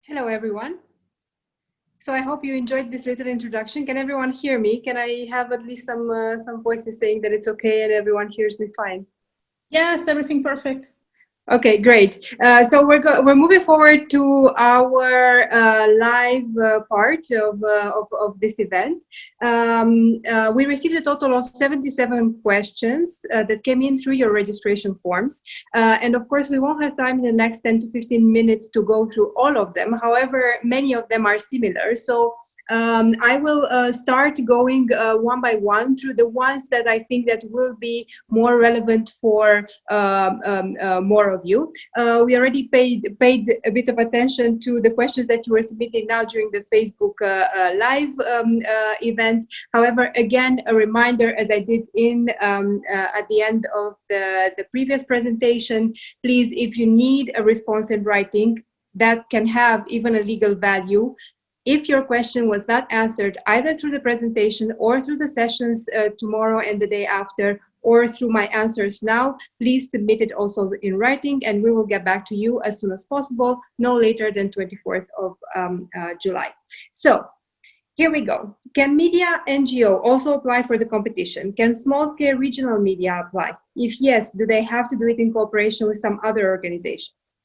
Hello, everyone. So I hope you enjoyed this little introduction. Can everyone hear me? Can I have at least some voices saying that it's okay and everyone hears me fine? Yes, everything perfect. Okay, great. So we're moving forward to our live part of this event. We received a total of 77 questions that came in through your registration forms. And of course, we won't have time in the next 10 to 15 minutes to go through all of them. However, many of them are similar. So I will start going one by one through the ones that I think that will be more relevant for more of you. We already paid a bit of attention to the questions that you were submitting now during the Facebook live event. However, again, a reminder, as I did in at the end of the previous presentation, please, if you need a response in writing that can have even a legal value, if your question was not answered either through the presentation or through the sessions tomorrow and the day after, or through my answers now, please submit it also in writing and we will get back to you as soon as possible, no later than 24th of July. So here we go. Can media NGO also apply for the competition? Can small-scale regional media apply? If yes, do they have to do it in cooperation with some other organizations?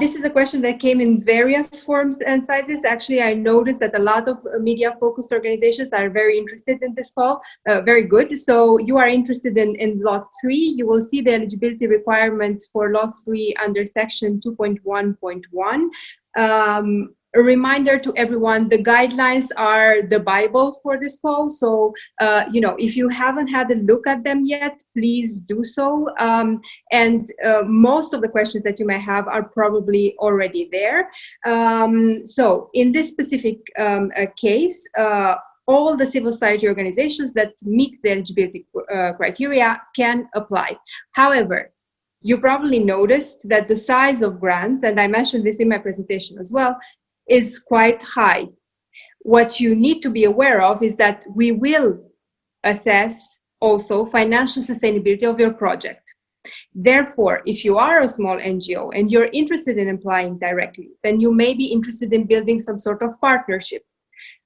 This is a question that came in various forms and sizes. Actually, I noticed that a lot of media-focused organizations are very interested in this call. Very good. So you are interested in Lot 3. You will see the eligibility requirements for Lot 3 under Section 2.1.1. A reminder to everyone, the guidelines are the Bible for this call. So, if you haven't had a look at them yet, please do so. Most of the questions that you may have are probably already there. So in this specific case, all the civil society organizations that meet the eligibility criteria can apply. However, you probably noticed that the size of grants, and I mentioned this in my presentation as well, is quite high. What you need to be aware of is that we will assess also financial sustainability of your project. Therefore, if you are a small NGO and you're interested in applying directly, then you may be interested in building some sort of partnership,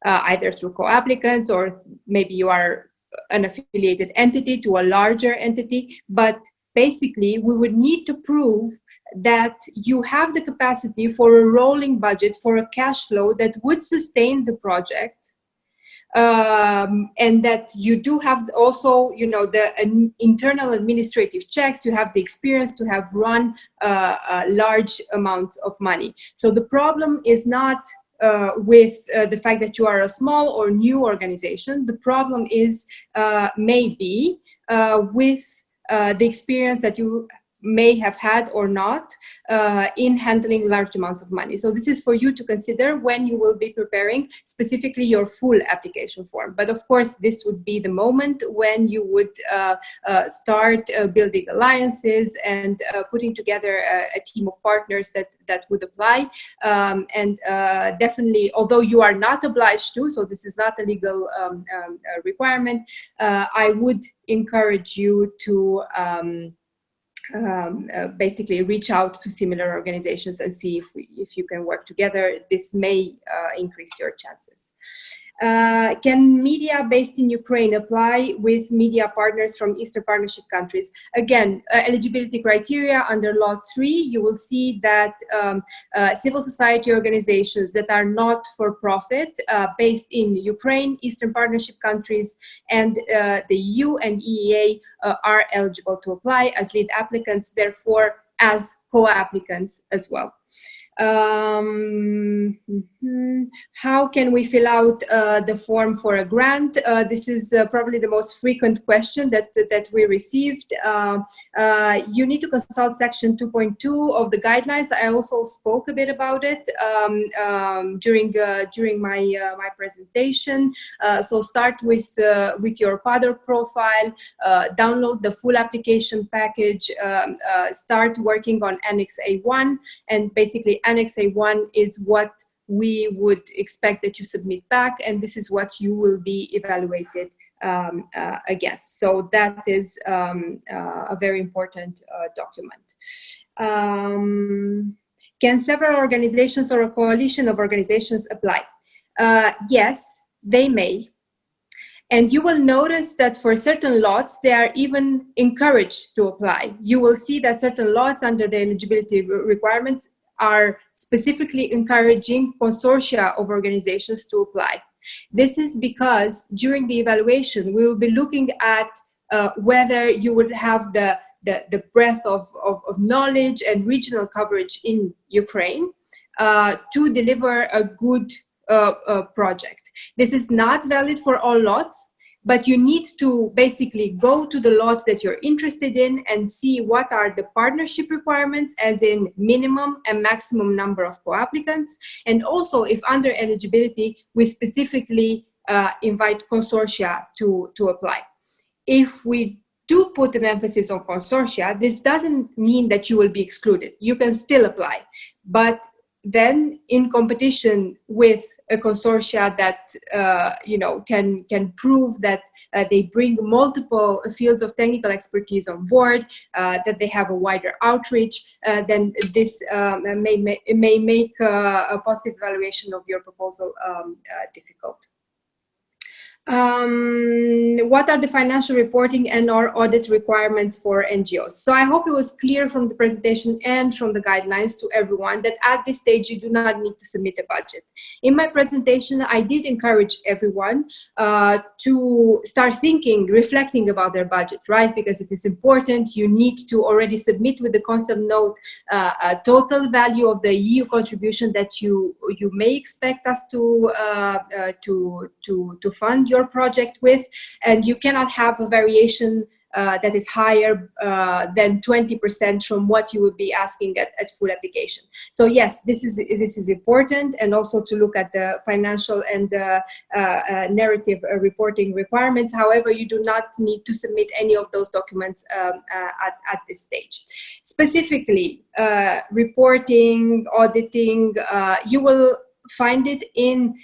either through co-applicants or maybe you are an affiliated entity to a larger entity. But basically, we would need to prove that you have the capacity for a rolling budget, for a cash flow that would sustain the project. And that you do have also, the internal administrative checks, you have the experience to have run large amounts of money. So the problem is not with the fact that you are a small or new organization. The problem is maybe with the experience that you may have had or not in handling large amounts of money. So this is for you to consider when you will be preparing specifically your full application form. But of course, this would be the moment when you would start building alliances and putting together a team of partners that would apply. Definitely, although you are not obliged to, so this is not a legal requirement, I would encourage you to basically reach out to similar organizations and see if you can work together. This may increase your chances. Can media based in Ukraine apply with media partners from Eastern Partnership countries? Again, eligibility criteria under Law 3, you will see that civil society organizations that are not for profit based in Ukraine, Eastern Partnership countries, and the EU and EEA are eligible to apply as lead applicants, therefore as co-applicants as well. How can we fill out the form for a grant? This is probably the most frequent question that we received. You need to consult section 2.2 of the guidelines. I also spoke a bit about it during my presentation. So start with your father profile, download the full application package, start working on Annex A1, and basically Annex A1 is what we would expect that you submit back, and this is what you will be evaluated against. So that is a very important document. Can several organizations or a coalition of organizations apply? Yes, they may. And you will notice that for certain lots, they are even encouraged to apply. You will see that certain lots under the eligibility requirements are specifically encouraging consortia of organizations to apply. This is because during the evaluation, we will be looking at whether you would have the breadth of knowledge and regional coverage in Ukraine to deliver a good project. This is not valid for all lots, but you need to basically go to the lot that you're interested in and see what are the partnership requirements, as in minimum and maximum number of co-applicants. And also, if under eligibility, we specifically invite consortia to apply. If we do put an emphasis on consortia, this doesn't mean that you will be excluded. You can still apply, but then in competition with a consortia that can prove that they bring multiple fields of technical expertise on board, that they have a wider outreach, then this may make a positive evaluation of your proposal difficult. What are the financial reporting and or audit requirements for NGOs? So I hope it was clear from the presentation and from the guidelines to everyone that at this stage you do not need to submit a budget. In my presentation, I did encourage everyone to start thinking, reflecting about their budget, right? Because it is important. You need to already submit with the concept note a total value of the EU contribution that you may expect us to fund your project with, and you cannot have a variation that is higher than 20% from what you would be asking at full application. So yes, this is important, and also to look at the financial and narrative reporting requirements. However, you do not need to submit any of those documents at this stage. Specifically, reporting, auditing, you will find it in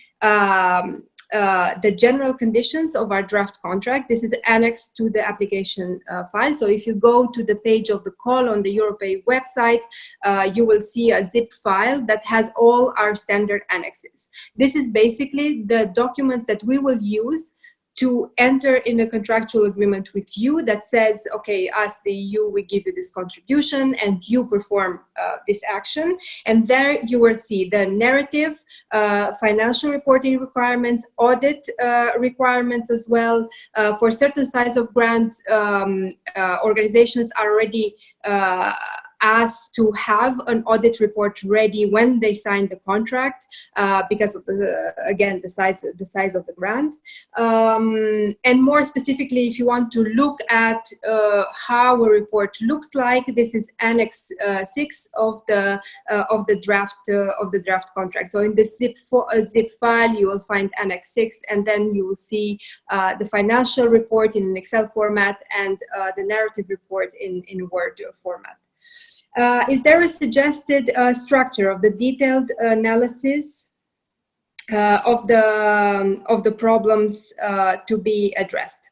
the general conditions of our draft contract. This is annexed to the application file. So if you go to the page of the call on the Europay website, you will see a zip file that has all our standard annexes. This is basically the documents that we will use to enter in a contractual agreement with you that says, okay, as the EU, we give you this contribution and you perform this action. And there you will see the narrative, financial reporting requirements, audit requirements as well. For certain size of grants, organizations are already asked to have an audit report ready when they sign the contract because of the size of the grant. And more specifically, if you want to look at how a report looks like, this is Annex 6 of the draft contract. So in the zip file, you will find Annex 6, and then you will see the financial report in an Excel format and the narrative report in Word format. Is there a suggested structure of the detailed analysis of the problems to be addressed?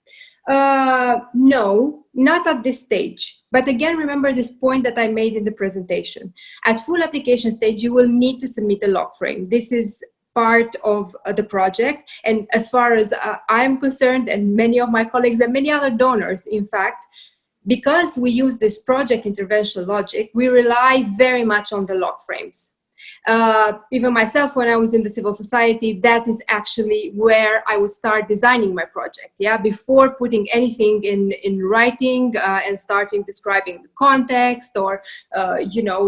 No, not at this stage. But again, remember this point that I made in the presentation. At full application stage, you will need to submit a log frame. This is part of the project. And as far as I'm concerned, and many of my colleagues and many other donors, in fact, because we use this project intervention logic, we rely very much on the log frames. Even myself, when I was in the civil society, that is actually where I would start designing my project. Yeah, before putting anything in writing and starting describing the context, or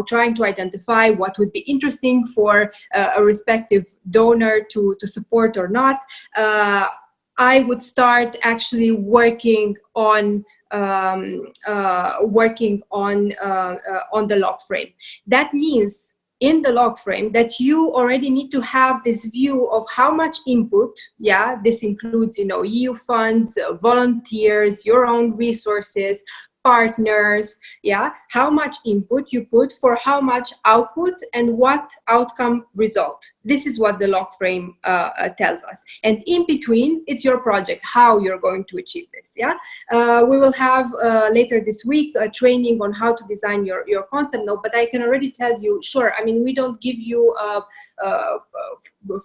trying to identify what would be interesting for a respective donor to support or not. I would start actually working on the log frame. That means in the log frame that you already need to have this view of how much input, this includes, EU funds, volunteers, your own resources, partners, yeah, how much input you put for how much output and what outcome result. This is what the log frame tells us. And in between, it's your project, how you're going to achieve this, yeah. We will have later this week a training on how to design your concept note, but I can already tell you, sure, I mean, we don't give you a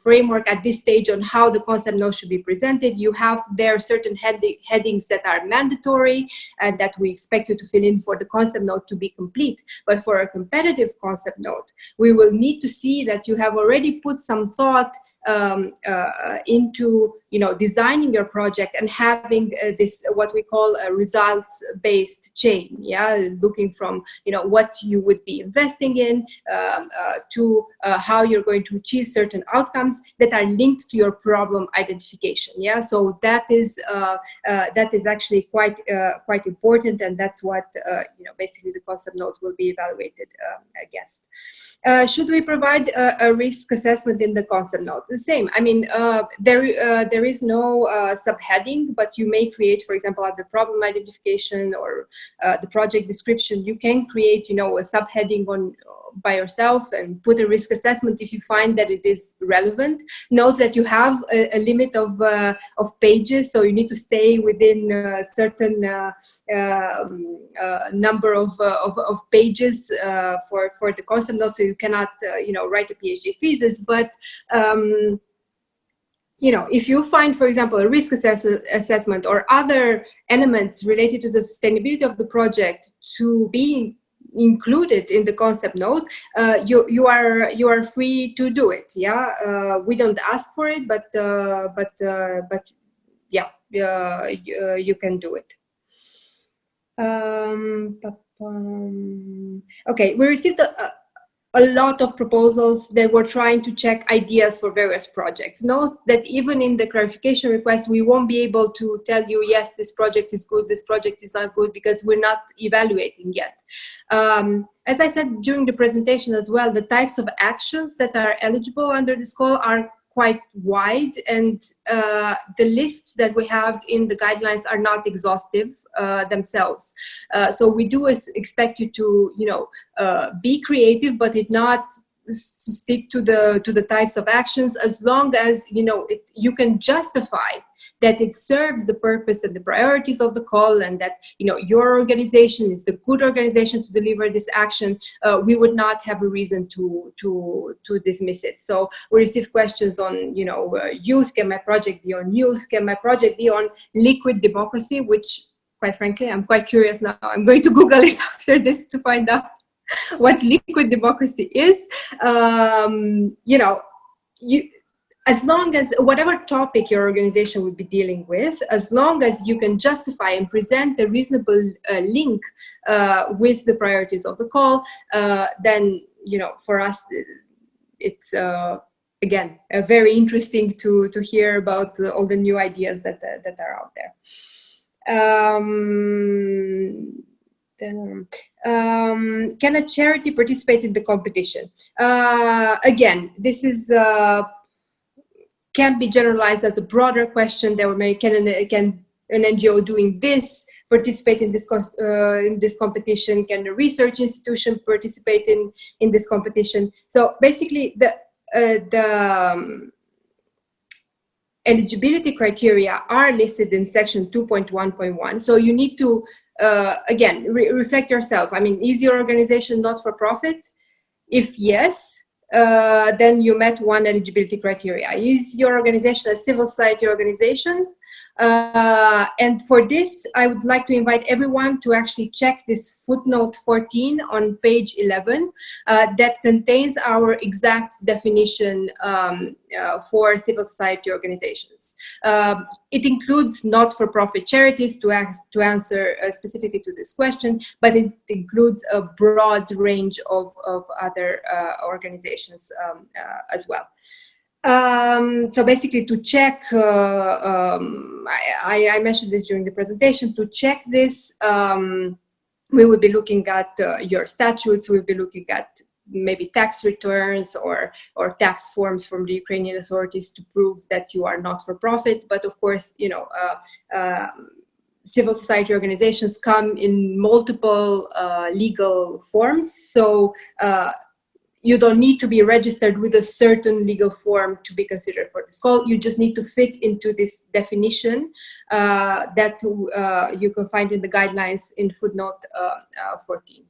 framework at this stage on how the concept note should be presented. You have there certain headings that are mandatory and that we expect you to fill in for the concept note to be complete. But for a competitive concept note, we will need to see that you have already put some thought into, you know, designing your project and having this what we call a results-based chain, yeah, looking from, you know, what you would be investing in to how you're going to achieve certain outcomes that are linked to your problem identification, yeah. So that is actually quite important, and that's what you know, basically the concept note will be evaluated against. Should we provide a risk assessment in the concept note? The same. I mean, there is no subheading, but you may create, for example, at the problem identification or the project description, you can create, you know, a subheading on by yourself and put a risk assessment if you find that it is relevant. Note that you have a limit of pages, so you need to stay within a certain number of pages for the concept note, so you cannot you know, write a PhD thesis. But you know, if you find, for example, a risk assessment or other elements related to the sustainability of the project to be included in the concept note, you are free to do it. Yeah, we don't ask for it, but yeah, you can do it. Okay, we received a lot of proposals that were trying to check ideas for various projects. Note that even in the clarification request, we won't be able to tell you, yes, this project is good, this project is not good, because we're not evaluating yet. As I said during the presentation as well, the types of actions that are eligible under this call are quite wide, and the lists that we have in the guidelines are not exhaustive themselves. So we do expect you to, you know, be creative, but if not, stick to the types of actions, as long as, you know, you can justify that it serves the purpose and the priorities of the call, and that, you know, your organization is the good organization to deliver this action. We would not have a reason to dismiss it. So we receive questions on, you know, youth. Can my project be on youth? Can my project be on liquid democracy? Which, quite frankly, I'm quite curious now. I'm going to Google it after this to find out what liquid democracy is. You know, as long as whatever topic your organization would be dealing with, as long as you can justify and present a reasonable link with the priorities of the call, then, you know, for us, it's again very interesting to hear about all the new ideas that are out there. Can a charity participate in the competition? Again, this is can be generalized as a broader question. There were many. Can an NGO doing this participate in this competition? Can a research institution participate in this competition? So basically, the eligibility criteria are listed in section 2.1.1. So you need to again reflect yourself. I mean, is your organization not for profit? If yes, then you met one eligibility criteria. Is your organization a civil society organization? And for this, I would like to invite everyone to actually check this footnote 14 on page 11 that contains our exact definition for civil society organizations. It includes not-for-profit charities to answer specifically to this question, but it includes a broad range of other organizations as well. So basically, to check, I mentioned this during the presentation, to check this, we will be looking at your statutes, we'll be looking at maybe tax returns or tax forms from the Ukrainian authorities to prove that you are not for profit. But of course, you know, civil society organizations come in multiple legal forms. So you don't need to be registered with a certain legal form to be considered for this call. You just need to fit into this definition that you can find in the guidelines in footnote 14.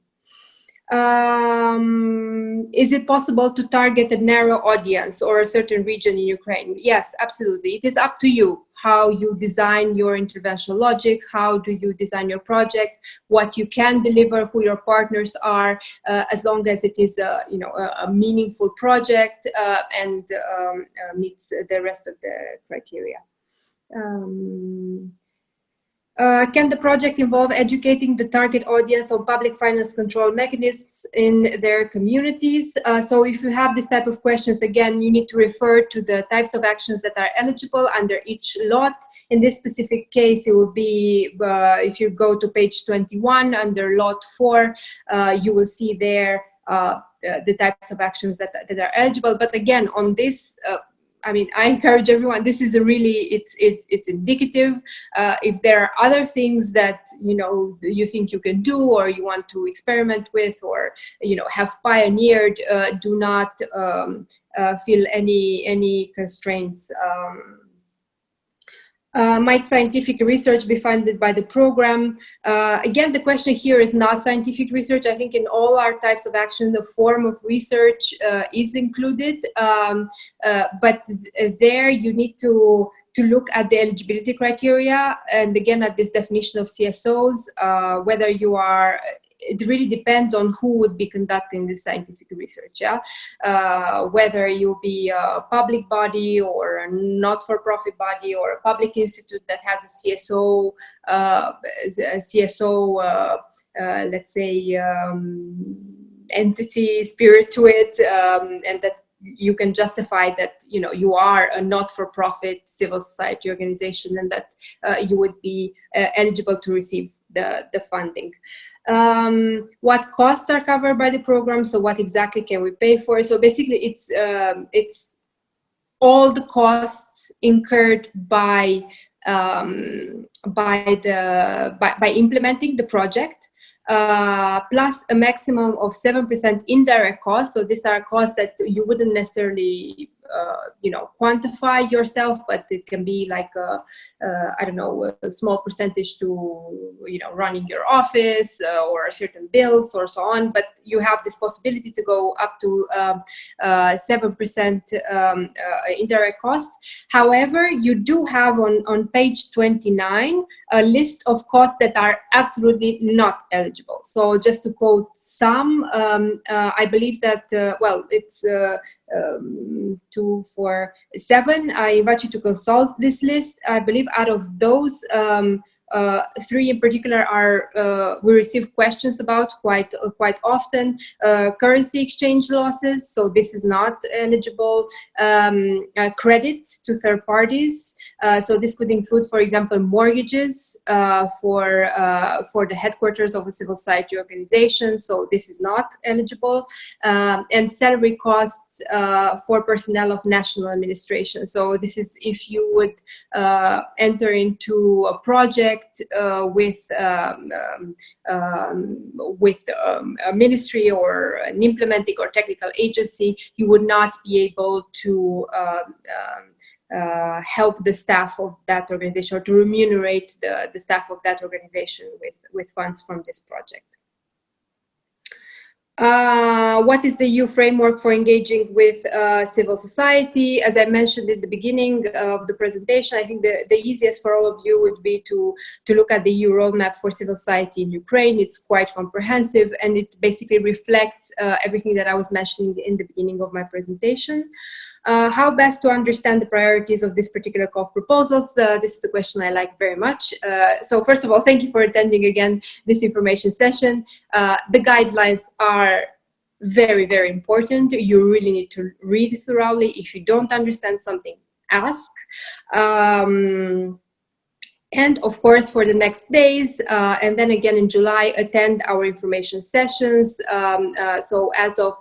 Is it possible to target a narrow audience or a certain region in Ukraine? Yes, absolutely. It is up to you how you design your intervention logic, how do you design your project, what you can deliver, who your partners are, as long as it is a meaningful project and meets the rest of the criteria. Can the project involve educating the target audience on public finance control mechanisms in their communities? So if you have this type of questions, again, you need to refer to the types of actions that are eligible under each lot. In this specific case, it will be, if you go to page 21 under lot 4, you will see there the types of actions that are eligible. But again, on this, I mean, I encourage everyone, this is a really, it's indicative. If there are other things that, you think you can do or you want to experiment with or, have pioneered, do not feel any constraints. Might scientific research be funded by the program? Again, the question here is not scientific research. I think in all our types of action, the form of research is included, but there you need to look at the eligibility criteria and again at this definition of CSOs, whether you are, it really depends on who would be conducting this scientific research, whether you be a public body or a not-for-profit body or a public institute that has a CSO, let's say, entity, spirit to it, and that you can justify that, you are a not-for-profit civil society organization and that you would be eligible to receive the funding. What costs are covered by the program? So what exactly can we pay for? So basically it's all the costs incurred by implementing the project, plus a maximum of 7% indirect costs. So these are costs that you wouldn't necessarily quantify yourself, but it can be like I don't know, a small percentage to running your office or certain bills or so on. But you have this possibility to go up to 7% indirect costs. However, you do have on page 29 a list of costs that are absolutely not eligible. So just to quote some, I believe that it's 2, 4, 7. I invite you to consult this list. I believe out of those, 3 in particular are we receive questions about quite often. Currency exchange losses, so this is not eligible. Credits to third parties, so this could include, for example, mortgages for the headquarters of a civil society organization, so this is not eligible. And salary costs for personnel of national administration, so this is if you would enter into a project with a ministry or an implementing or technical agency, you would not be able to help the staff of that organization or to remunerate the staff of that organization with funds from this project. What is the EU framework for engaging with civil society? As I mentioned in the beginning of the presentation, I think the easiest for all of you would be to look at the EU roadmap for civil society in Ukraine. It's quite comprehensive and it basically reflects everything that I was mentioning in the beginning of my presentation. How best to understand the priorities of this particular call of proposals? This is the question I like very much. So first of all, thank you for attending again this information session. The guidelines are very, very important. You really need to read thoroughly. If you don't understand something, ask. And of course, for the next days, and then again in July, attend our information sessions. So as of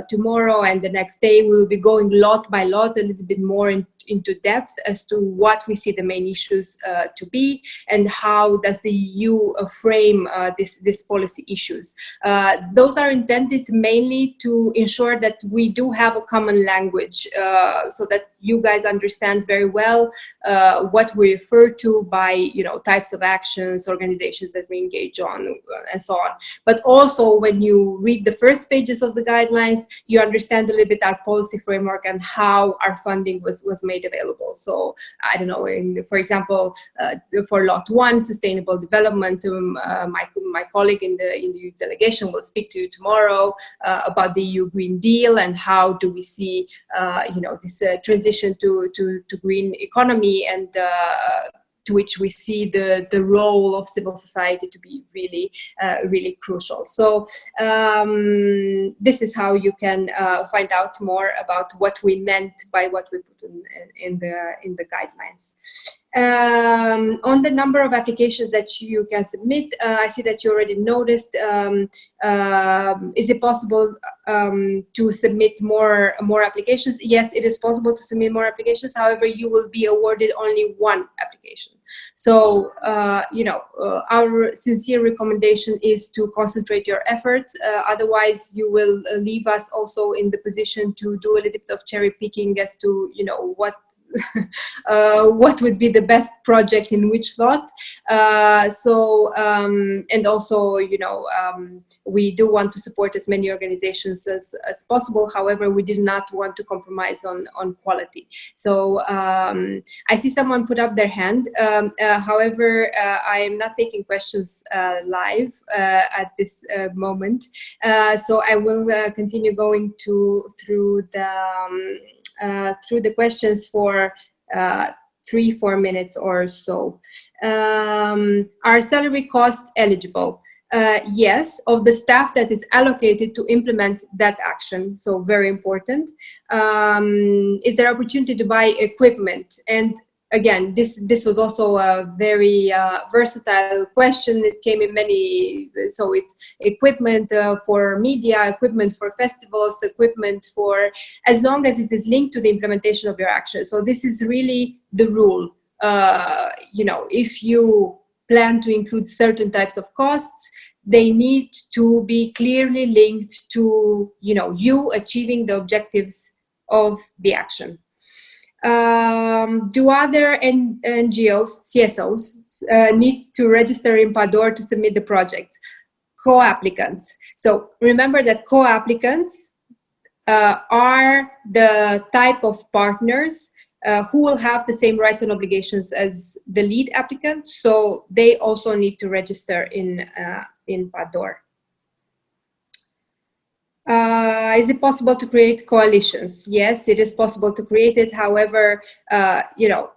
tomorrow and the next day, we will be going lot by lot, a little bit more into depth as to what we see the main issues to be, and how does the EU frame these policy issues. Those are intended mainly to ensure that we do have a common language, so that you guys understand very well what we refer to by, you know, types of actions, organizations that we engage on, and so on. But also, when you read the first pages of the guidelines, you understand a little bit our policy framework and how our funding was made available. So I don't know, for example, for Lot 1, sustainable development, my colleague in the delegation will speak to you tomorrow about the EU Green Deal and how do we see, you know, this transition to green economy, and to which we see the role of civil society to be really crucial. So this is how you can find out more about what we meant by what we put in the guidelines. On the number of applications that you can submit, I see that you already noticed. Is it possible to submit more applications? Yes, it is possible to submit more applications. However, you will be awarded only one application. So, you know, our sincere recommendation is to concentrate your efforts. Otherwise, you will leave us also in the position to do a little bit of cherry picking as to, you know, what would be the best project in which lot. And also, you know, we do want to support as many organizations as possible. However, we did not want to compromise on quality. So I see someone put up their hand. However, I am not taking questions live at this moment. So I will continue going through the questions for 3-4 minutes or so. Are salary costs eligible? Yes, of the staff that is allocated to implement that action. So very important. Is there opportunity to buy equipment? And again, this was also a very versatile question. It came in many, so it's equipment for media, equipment for festivals, equipment for, as long as it is linked to the implementation of your action. So this is really the rule. You know, if you plan to include certain types of costs, they need to be clearly linked to, you know, you achieving the objectives of the action. Do other NGOs, CSOs, need to register in PADOR to submit the projects? Co-applicants. So remember that co-applicants are the type of partners who will have the same rights and obligations as the lead applicant. So they also need to register in PADOR. Is it possible to create coalitions? Yes, it is possible to create it. However, you know,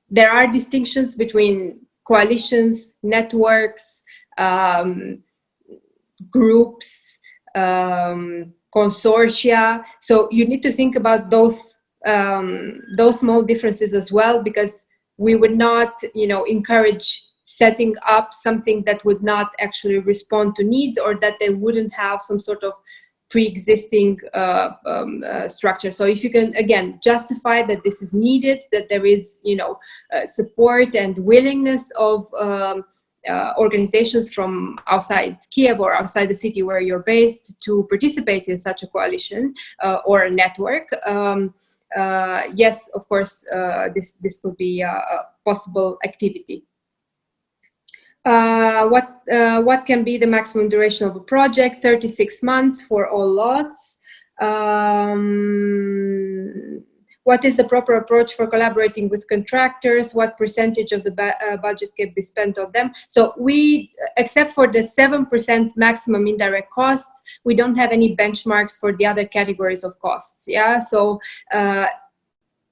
there are distinctions between coalitions, networks, groups, consortia. So you need to think about those small differences as well, because we would not, you know, encourage setting up something that would not actually respond to needs, or that they wouldn't have some sort of pre-existing structure. So if you can, again, justify that this is needed, that there is, you know, support and willingness of organizations from outside Kiev or outside the city where you're based to participate in such a coalition or a network, yes, of course, this could be a possible activity. What can be the maximum duration of a project? 36 months for all lots. What is the proper approach for collaborating with contractors? What percentage of the budget can be spent on them? So we, except for the 7% maximum indirect costs, we don't have any benchmarks for the other categories of costs. Yeah. So,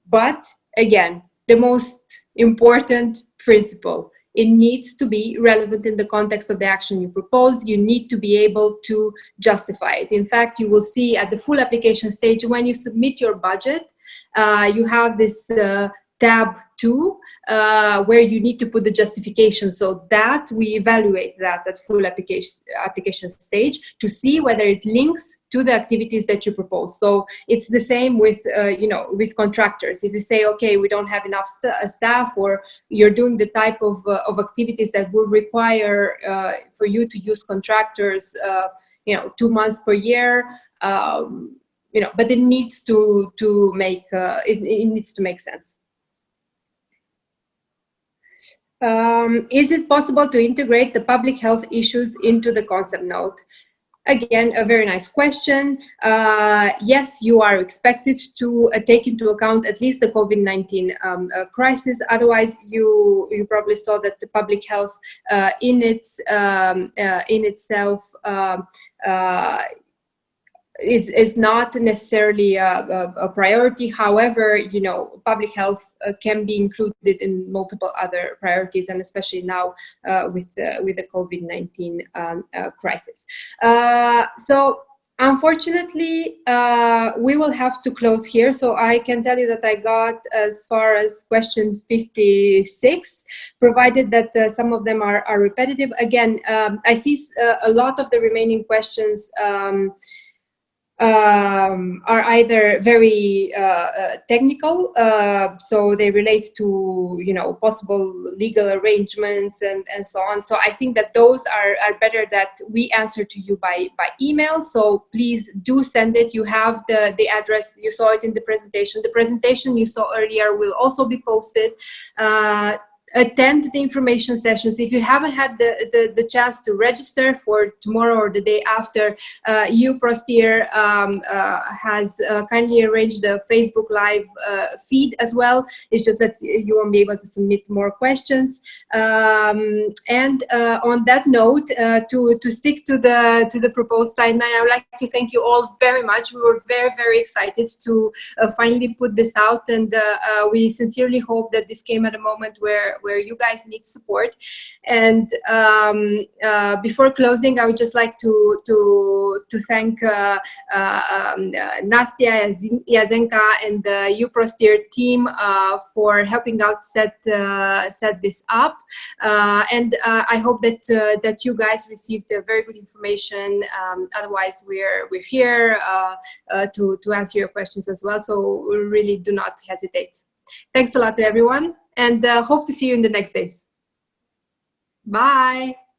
but again, the most important principle: it needs to be relevant in the context of the action you propose. You need to be able to justify it. In fact, you will see at the full application stage, when you submit your budget, you have this tab 2, where you need to put the justification, so that we evaluate that at full application stage to see whether it links to the activities that you propose. So it's the same with, with contractors. If you say, okay, we don't have enough staff, or you're doing the type of activities that will require for you to use contractors, 2 months per year, but it needs to make it needs to make sense. Is it possible to integrate the public health issues into the concept note? Again, a very nice question. Yes, you are expected to take into account at least the COVID-19 crisis. Otherwise, you probably saw that the public health in itself is not necessarily a priority. However, public health can be included in multiple other priorities, and especially now with the COVID-19 crisis. So unfortunately, we will have to close here. So I can tell you that I got as far as question 56, provided that some of them are repetitive. Again, I see a lot of the remaining questions are either very technical, so they relate to possible legal arrangements and so on. So I think that those are better that we answer to you by email. So please do send it. You have the address. You saw it in the presentation. The presentation you saw earlier will also be posted. Attend the information sessions. If you haven't had the chance to register for tomorrow or the day after, EIDHR has kindly arranged a Facebook Live feed as well. It's just that you won't be able to submit more questions. And on that note, to stick to the proposed timeline, I would like to thank you all very much. We were very, very excited to finally put this out, and we sincerely hope that this came at a moment where you guys need support. And before closing, I would just like to thank Nastia Yazenka and the EIDHR team for helping out set this up. And I hope that you guys received very good information. Otherwise, we're here to answer your questions as well. So really do not hesitate. Thanks a lot to everyone, and hope to see you in the next days. Bye.